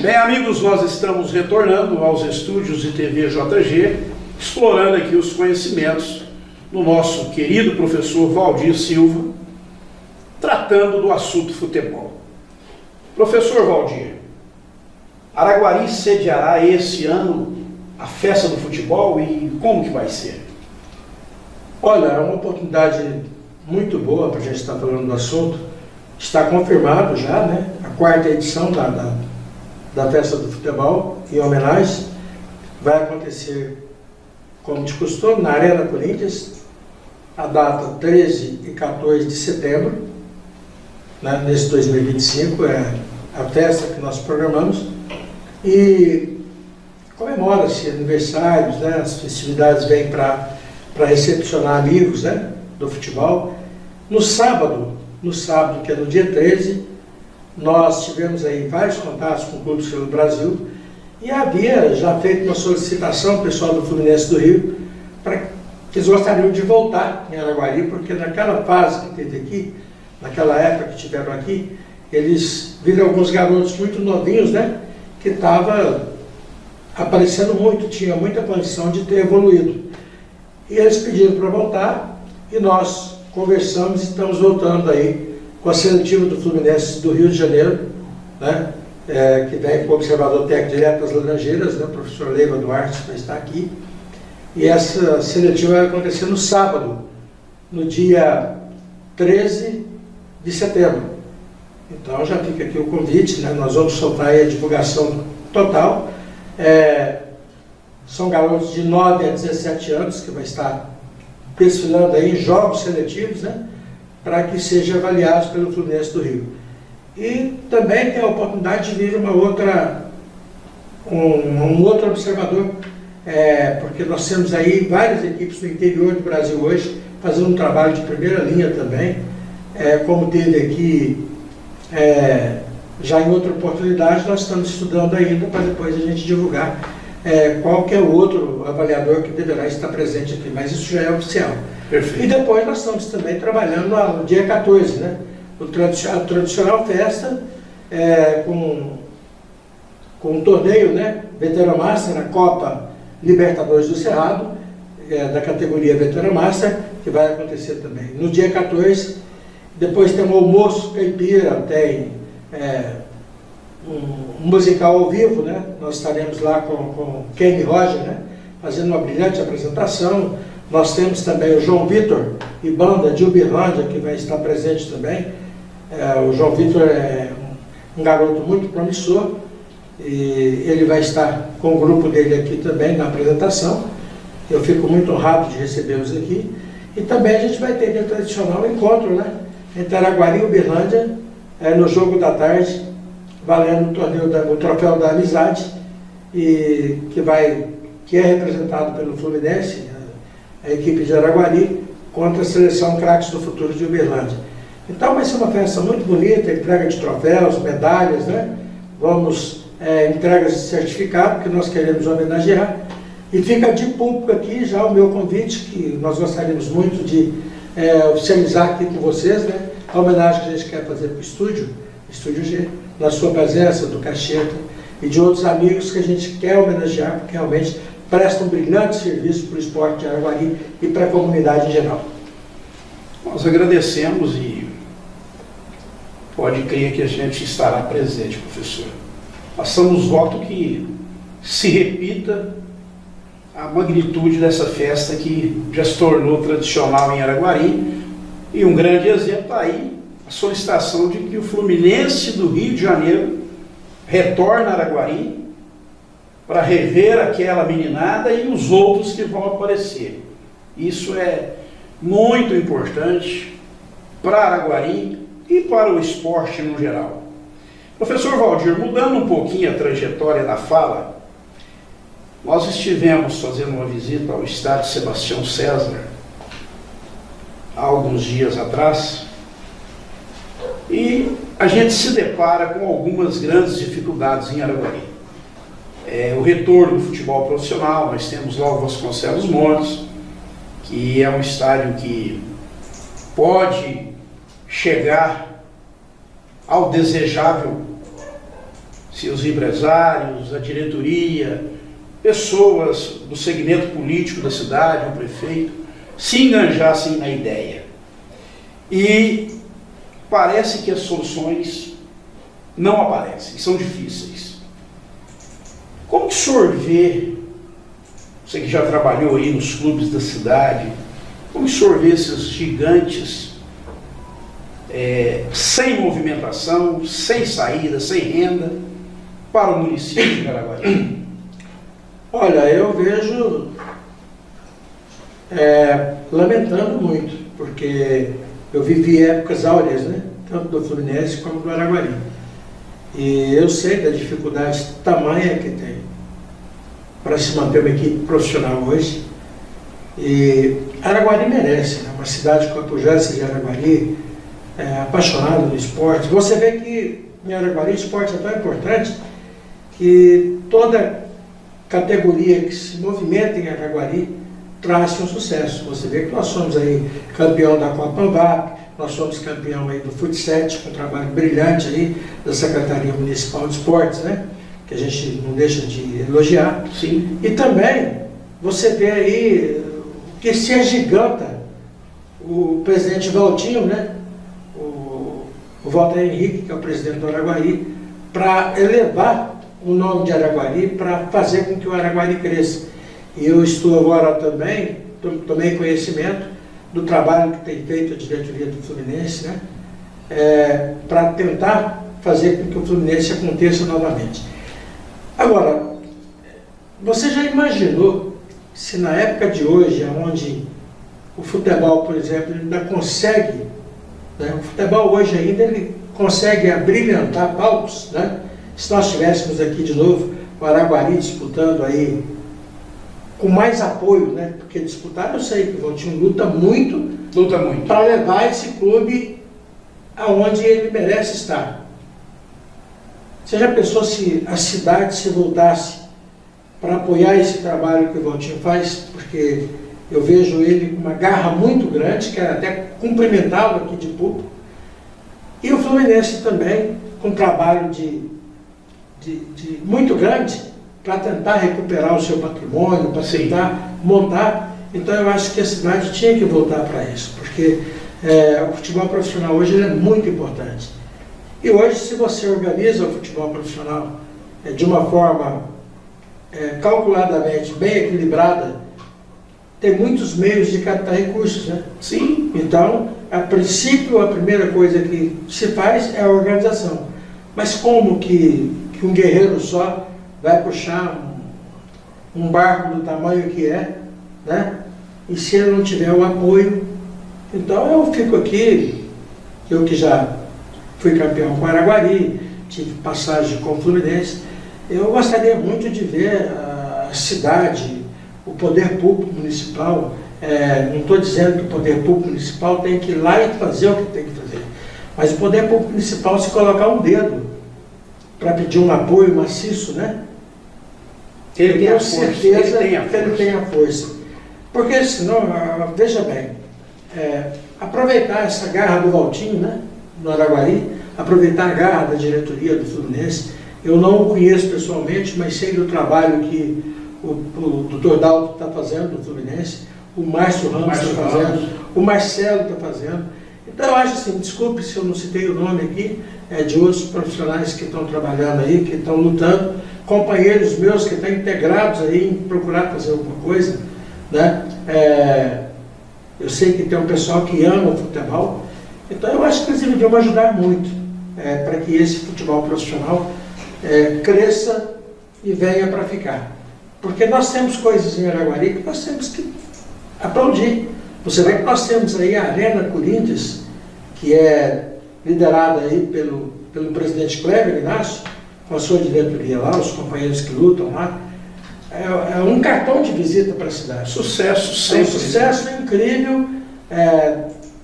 Bem, amigos, nós estamos retornando aos estúdios de TV JG, explorando aqui os conhecimentos do nosso querido professor Valdir Silva, tratando do assunto futebol. Professor Valdir, Araguari sediará esse ano a festa do futebol e como que vai ser? Olha, é uma oportunidade muito boa para a gente estar falando do assunto. Está confirmado já, né? A 4ª edição da festa do futebol, em homenagem, vai acontecer, como de costume, na Arena Corinthians, a data 13 e 14 de setembro, né? Nesse 2025, é a festa que nós programamos, e comemora-se aniversários, né? As festividades vêm para recepcionar amigos, né? Do futebol. No sábado, que é no dia 13, nós tivemos aí vários contatos com clubes pelo Brasil e havia já feito uma solicitação ao pessoal do Fluminense do Rio para que eles gostariam de voltar em Araguari, porque naquela fase que teve aqui, naquela época que tiveram aqui, eles viram alguns garotos muito novinhos, né, que estavam aparecendo muito, tinha muita condição de ter evoluído. E eles pediram para voltar e nós conversamos e estamos voltando aí com a seletiva do Fluminense do Rio de Janeiro, né, que vem com o observador técnico direto das Laranjeiras, né, o professor Leiva Duarte vai estar aqui. E essa seletiva vai acontecer no sábado, no dia 13 de setembro. Então já fica aqui o convite, né, nós vamos soltar aí a divulgação total. São garotos de 9 a 17 anos que vai estar desfilando aí em jogos seletivos, né, para que sejam avaliados pelo Fluminense do Rio. E também tem a oportunidade de vir um outro observador, porque nós temos aí várias equipes no interior do Brasil hoje, fazendo um trabalho de primeira linha também, como teve aqui já em outra oportunidade, nós estamos estudando ainda para depois a gente divulgar qual que é o outro avaliador que deverá estar presente aqui, mas isso já é oficial. Perfeito. E depois nós estamos também trabalhando no dia 14, né? A tradicional festa com um torneio, né? Veterano Master, a Copa Libertadores do Cerrado, da categoria Veterano Master, que vai acontecer também. No dia 14, depois tem um almoço caipira, tem um musical ao vivo, né? Nós estaremos lá com Kenny Roger, né? Fazendo uma brilhante apresentação. Nós temos também o João Vitor e banda de Uberlândia, que vai estar presente também. O João Vitor é um garoto muito promissor e ele vai estar com o grupo dele aqui também na apresentação. Eu fico muito honrado de recebê-los aqui. E também a gente vai ter o tradicional encontro, né? Entre Araguari e Uberlândia, no jogo da tarde, valendo o troféu da amizade, e que é representado pelo Fluminense, a equipe de Araguari, contra a seleção Craques do Futuro de Uberlândia. Então vai ser uma festa muito bonita, entrega de troféus, medalhas, né? Vamos entregas de certificado, que nós queremos homenagear. E fica de público aqui já o meu convite, que nós gostaríamos muito de oficializar aqui com vocês, né? A homenagem que a gente quer fazer para o Estúdio G, na sua presença, do Cacheta e de outros amigos que a gente quer homenagear, porque realmente presta um brilhante serviço para o esporte de Araguari e para a comunidade em geral. Nós agradecemos e pode crer que a gente estará presente, professor. Passamos voto que se repita a magnitude dessa festa que já se tornou tradicional em Araguari, e um grande exemplo está aí, a solicitação de que o Fluminense do Rio de Janeiro retorne a Araguari para rever aquela meninada e os outros que vão aparecer. Isso é muito importante para Araguari e para o esporte no geral. Professor Valdir, mudando um pouquinho a trajetória da fala, nós estivemos fazendo uma visita ao estádio Sebastião César há alguns dias atrás e a gente se depara com algumas grandes dificuldades em Araguari. O retorno do futebol profissional, nós temos lá o Vasconcelos Montes, que é um estádio que pode chegar ao desejável seus empresários, a diretoria, pessoas do segmento político da cidade, o prefeito, se enganjassem na ideia. E parece que as soluções não aparecem, são difíceis. Como que o senhor vê, você que já trabalhou aí nos clubes da cidade, como que o senhor vê esses gigantes sem movimentação, sem saída, sem renda para o município de Araguari? Olha, eu vejo lamentando muito, porque eu vivi épocas áureas, né? Tanto do Fluminense como do Araguari. E eu sei da dificuldade tamanha que tem para se manter uma equipe profissional hoje. E Araguari merece, né? Uma cidade como a Pujança de Araguari, apaixonada no esporte. Você vê que em Araguari o esporte é tão importante que toda categoria que se movimenta em Araguari traz um sucesso. Você vê que nós somos aí campeão da Copa Anvap, nós somos campeão aí do Futsal, com um trabalho brilhante aí da Secretaria Municipal de Esportes, né? Que a gente não deixa de elogiar. Sim. E também você vê aí que se agiganta o presidente Valtinho, né? O Walter Henrique, que é o presidente do Araguari, para elevar o nome de Araguari, para fazer com que o Araguari cresça. E eu estou agora também, tomei conhecimento do trabalho que tem feito a diretoria do Fluminense, né? Para tentar fazer com que o Fluminense aconteça novamente. Agora, você já imaginou se na época de hoje, onde o futebol, por exemplo, ainda consegue, né? O futebol hoje ainda ele consegue abrilhantar palcos, né? Se nós tivéssemos aqui de novo o Araguari disputando aí com mais apoio, né? Porque disputar, eu sei que o Valtinho luta muito para levar esse clube aonde ele merece estar. Você já pensou se a cidade se voltasse para apoiar esse trabalho que o Valtinho faz? Porque eu vejo ele com uma garra muito grande, quero até cumprimentá-lo aqui de público. E o Fluminense também, com um trabalho muito grande para tentar recuperar o seu patrimônio, para tentar montar. Então eu acho que a cidade tinha que voltar para isso, porque o futebol profissional hoje é muito importante. E hoje, se você organiza o futebol profissional de uma forma calculadamente bem equilibrada, tem muitos meios de captar recursos, né? Sim. Então, a princípio, a primeira coisa que se faz é a organização. Mas como que um guerreiro só vai puxar um barco do tamanho que é, né? E se ele não tiver o apoio? Então eu fico aqui, eu que já fui campeão com o Araguari, tive passagem com o Fluminense, eu gostaria muito de ver a cidade, o poder público municipal, não estou dizendo que o poder público municipal tem que ir lá e fazer o que tem que fazer, mas o poder público municipal se colocar um dedo para pedir um apoio maciço, né? Ele tem a força. Ele tem a força. Porque senão, veja bem, aproveitar essa garra do Valtinho, né, no Araguari, aproveitar a garra da diretoria do Fluminense. Eu não o conheço pessoalmente, mas sei do trabalho que o Dr. Dalto está fazendo no Fluminense, o Márcio Ramos está fazendo, o Marcelo está fazendo. Então eu acho assim, desculpe se eu não citei o nome aqui, de outros profissionais que estão trabalhando aí, que estão lutando, companheiros meus que estão integrados aí em procurar fazer alguma coisa, né? Eu sei que tem um pessoal que ama o futebol, então eu acho que eles deveriam ajudar muito para que esse futebol profissional cresça e venha para ficar. Porque nós temos coisas em Araguari que nós temos que aplaudir. Você vê que nós temos aí a Arena Corinthians, que é liderada aí pelo presidente Cleber Inácio, com a sua diretoria lá, os companheiros que lutam lá. É um cartão de visita para a cidade. Sucesso sempre. É um sucesso incrível.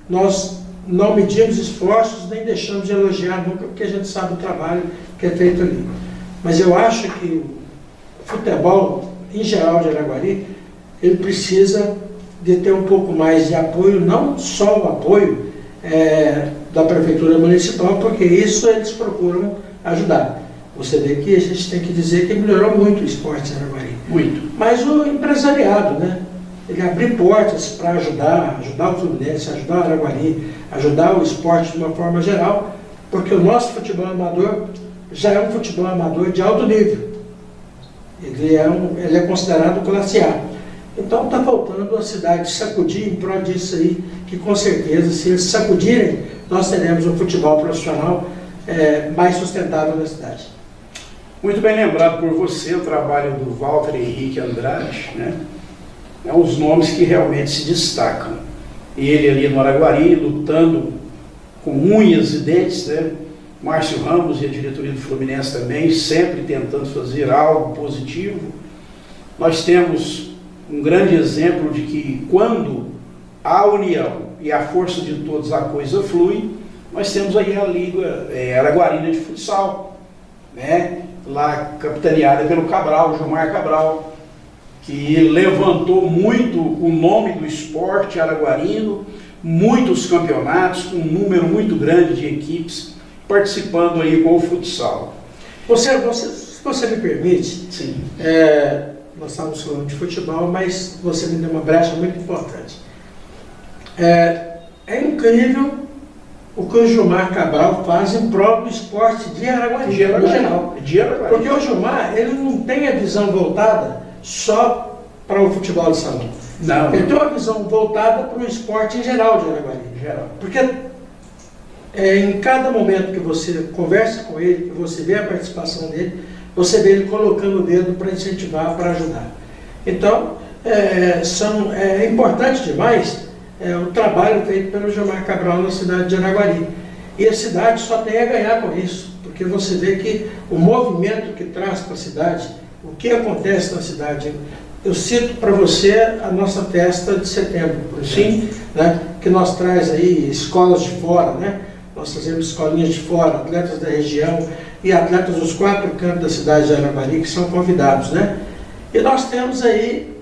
Nós não medimos esforços, nem deixamos de elogiar nunca, porque a gente sabe o trabalho que é feito ali. Mas eu acho que o futebol, em geral, de Araguari, ele precisa de ter um pouco mais de apoio, não só o apoio da Prefeitura Municipal, porque isso eles procuram ajudar. Você vê que a gente tem que dizer que melhorou muito o esporte em Araguari. Muito. Mas o empresariado, né? Ele abrir portas para ajudar o Fluminense, ajudar o Araguari, ajudar o esporte de uma forma geral, porque o nosso futebol amador já é um futebol amador de alto nível. Ele é considerado classe A. Então está faltando a cidade sacudir em prol disso aí, que com certeza, se eles sacudirem, nós teremos um futebol profissional mais sustentável na cidade. Muito bem lembrado por você o trabalho do Walter Henrique Andrade, né? É os nomes que realmente se destacam. Ele ali no Araguari, lutando com unhas e dentes, né? Márcio Ramos e a diretoria do Fluminense também, sempre tentando fazer algo positivo. Nós temos um grande exemplo de que quando há união e a força de todos a coisa flui, nós temos aí a Liga Araguarina de Futsal, né? Lá capitaneada pelo Cabral, Gilmar Cabral, que levantou muito o nome do esporte araguarino, muitos campeonatos, com um número muito grande de equipes participando aí com o futsal. Se você me permite, Sim. Nós estamos falando de futebol, mas você me deu uma brecha muito importante. É incrível o que o Gilmar Cabral faz em prol do esporte de Araguari, no geral. Porque o Gilmar, ele não tem a visão voltada só para o futebol de salão. Não. Ele tem uma visão voltada para o esporte em geral de Araguari. Porque em cada momento que você conversa com ele, que você vê a participação dele, você vê ele colocando o dedo para incentivar, para ajudar. Então, é importante demais o trabalho feito pelo Gilmar Cabral na cidade de Araguari. E a cidade só tem a ganhar com isso, porque você vê que o movimento que traz para a cidade, o que acontece na cidade. Eu cito para você a nossa festa de setembro, por exemplo, né, que nós traz aí escolas de fora, né? Nós trazemos escolinhas de fora, atletas da região e atletas dos 4 cantos da cidade de Araguari que são convidados, né? E nós temos aí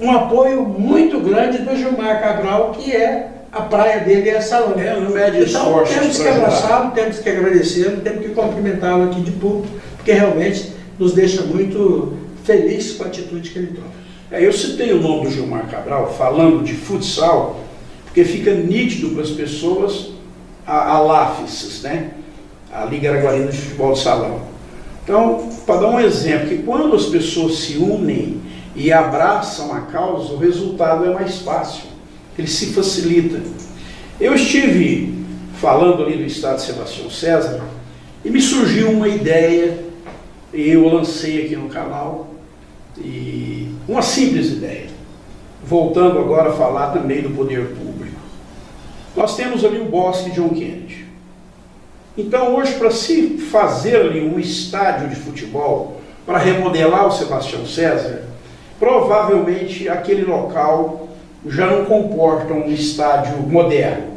um apoio muito grande do Gilmar Cabral, que a praia dele é salão. Não mede então esforços temos que abraçá-lo, temos que agradecê-lo, temos que cumprimentá-lo aqui de público, porque realmente nos deixa muito feliz com a atitude que ele toma. Eu citei o nome do Gilmar Cabral falando de futsal, porque fica nítido para as pessoas a LAFES, né? A Liga Araguarina de Futebol de Salão. Então, para dar um exemplo, que quando as pessoas se unem e abraçam a causa, o resultado é mais fácil, ele se facilita. Eu estive falando ali do estado de Sebastião César e me surgiu uma ideia, e eu lancei aqui no canal, e uma simples ideia, voltando agora a falar também do poder público. Nós temos ali o Bosque John Kennedy. Então hoje, para se fazer ali um estádio de futebol, para remodelar o Sebastião César, provavelmente aquele local já não comporta um estádio moderno.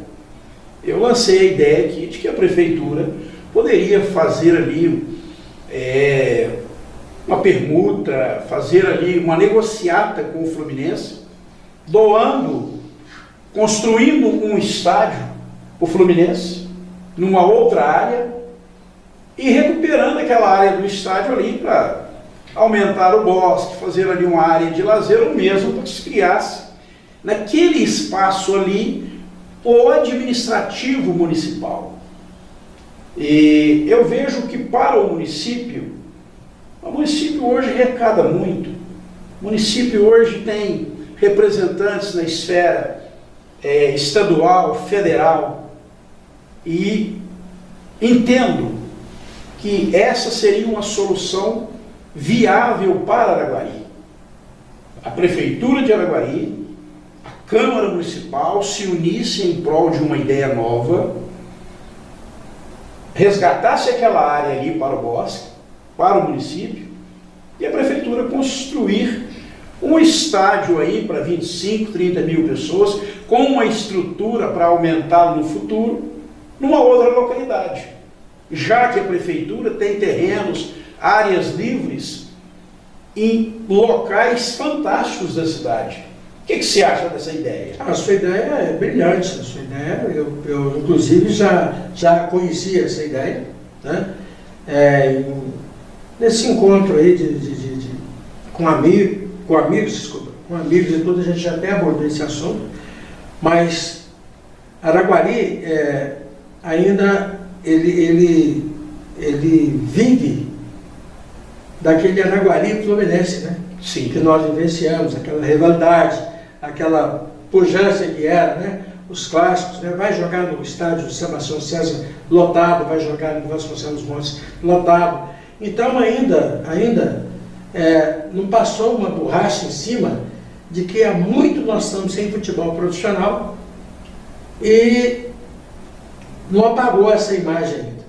Eu lancei a ideia aqui de que a prefeitura poderia fazer ali uma permuta, fazer ali uma negociata com o Fluminense, construindo um estádio, o Fluminense, numa outra área, e recuperando aquela área do estádio ali para aumentar o bosque, fazer ali uma área de lazer, ou mesmo para que se criasse naquele espaço ali o administrativo municipal. E eu vejo que para o município hoje arrecada muito. O município hoje tem representantes na esfera estadual, federal, e entendo que essa seria uma solução viável para Araguari. A Prefeitura de Araguari, a Câmara Municipal se unissem em prol de uma ideia nova, resgatasse aquela área ali para o bosque, para o município, e a Prefeitura construir um estádio aí para 25, 30 mil pessoas, com uma estrutura para aumentá-lo no futuro, numa outra localidade. Já que a Prefeitura tem terrenos, áreas livres, em locais fantásticos da cidade. O que você acha dessa ideia? A sua ideia é brilhante, a sua ideia, eu inclusive já conhecia essa ideia, né? nesse encontro aí com amigos e tudo, a gente já até abordou esse assunto, mas Araguari ainda ele vive daquele Araguari Fluminense, né? Sim. Que nós vivenciamos, aquela rivalidade, aquela pujança que era, né? Os clássicos, né? Vai jogar no estádio Sebastião César lotado, vai jogar no Vasconcelos Montes lotado. Então ainda não passou uma borracha em cima de que há muito nós estamos sem futebol profissional e não apagou essa imagem ainda.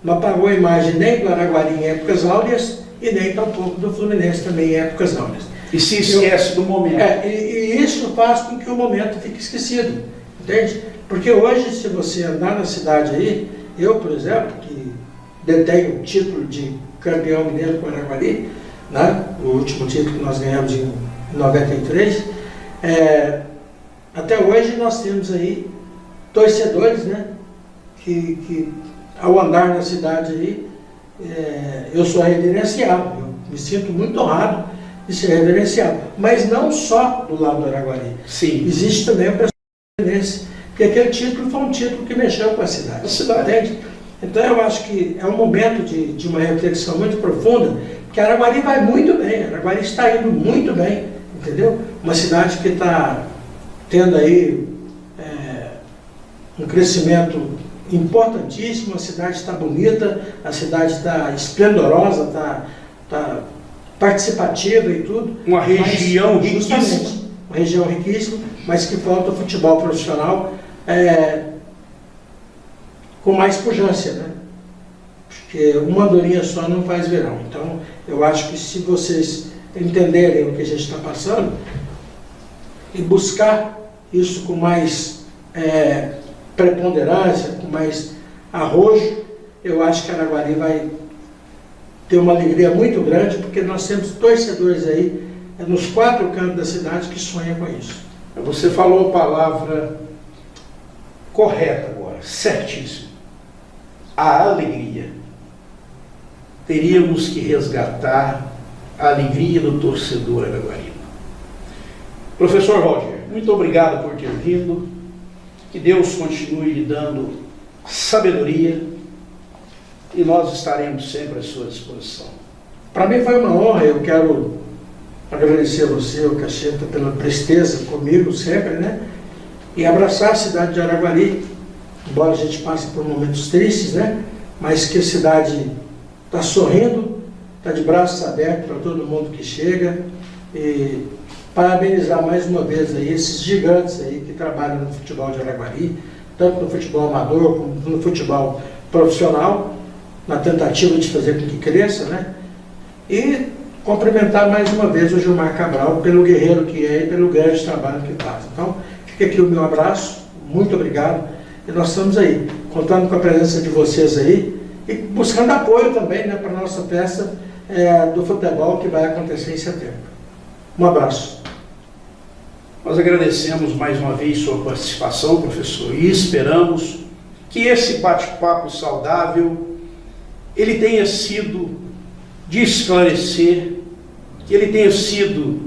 Não apagou a imagem nem do Araguari em épocas áureas e nem tampouco do Fluminense também em épocas áureas. E se esquece do momento. E isso faz com que o momento fique esquecido, entende? Porque hoje, se você andar na cidade aí, eu, por exemplo, que detenho o título de campeão mineiro com o Araguari, né? O último título que nós ganhamos em 93, até hoje nós temos aí torcedores, né? Que ao andar na cidade aí, eu sou reverenciado, eu me sinto muito honrado de ser reverenciado, mas não só do lado do Araguari. Sim. Existe também o pessoal fluminense, porque aquele título foi um título que mexeu com a cidade. Entende? Então eu acho que é um momento de uma reflexão muito profunda, porque Araguari vai muito bem, Araguari está indo muito bem, entendeu? Uma cidade que está tendo aí um crescimento importantíssimo, a cidade está bonita, a cidade está esplendorosa, está participativa e tudo. Uma região riquíssima. Uma região riquíssima, mas que falta o futebol profissional com mais pujança, né? Porque uma andorinha só não faz verão. Então, eu acho que se vocês entenderem o que a gente está passando e buscar isso com mais preponderância, com mais arrojo, eu acho que Araguari vai ter uma alegria muito grande, porque nós temos torcedores aí nos 4 cantos da cidade que sonham com isso. Você falou a palavra correta agora, certíssimo. A alegria. Teríamos que resgatar a alegria do torcedor araguarino. Professor Valdir, muito obrigado por ter vindo. Que Deus continue lhe dando sabedoria e nós estaremos sempre à sua disposição. Para mim foi uma honra, eu quero agradecer a você, o Cacheta, pela presteza comigo sempre, né? E abraçar a cidade de Araguari, embora a gente passe por momentos tristes, né? Mas que a cidade está sorrindo, está de braços abertos para todo mundo que chega, e parabenizar mais uma vez aí esses gigantes aí que trabalham no futebol de Araguari, tanto no futebol amador como no futebol profissional, na tentativa de fazer com que cresça, né? E cumprimentar mais uma vez o Gilmar Cabral pelo guerreiro que é e pelo grande trabalho que faz. Então, fica aqui o meu abraço, muito obrigado, e nós estamos aí, contando com a presença de vocês aí, e buscando apoio também, né, para a nossa festa do futebol que vai acontecer em setembro. Um abraço. Nós agradecemos mais uma vez sua participação, professor, e esperamos que esse bate-papo saudável ele tenha sido de esclarecer, que ele tenha sido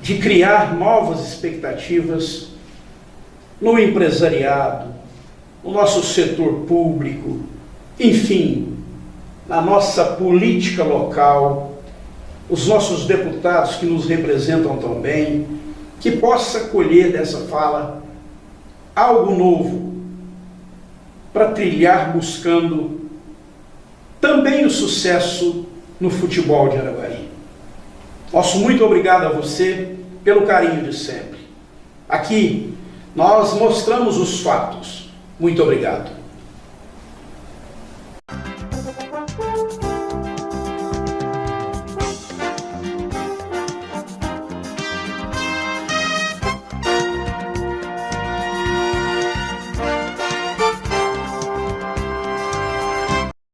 de criar novas expectativas no empresariado, no nosso setor público, enfim, na nossa política local, os nossos deputados que nos representam tão bem, que possa colher dessa fala algo novo para trilhar buscando também o sucesso no futebol de Araguari. Nosso muito obrigado a você pelo carinho de sempre. Aqui nós mostramos os fatos. Muito obrigado.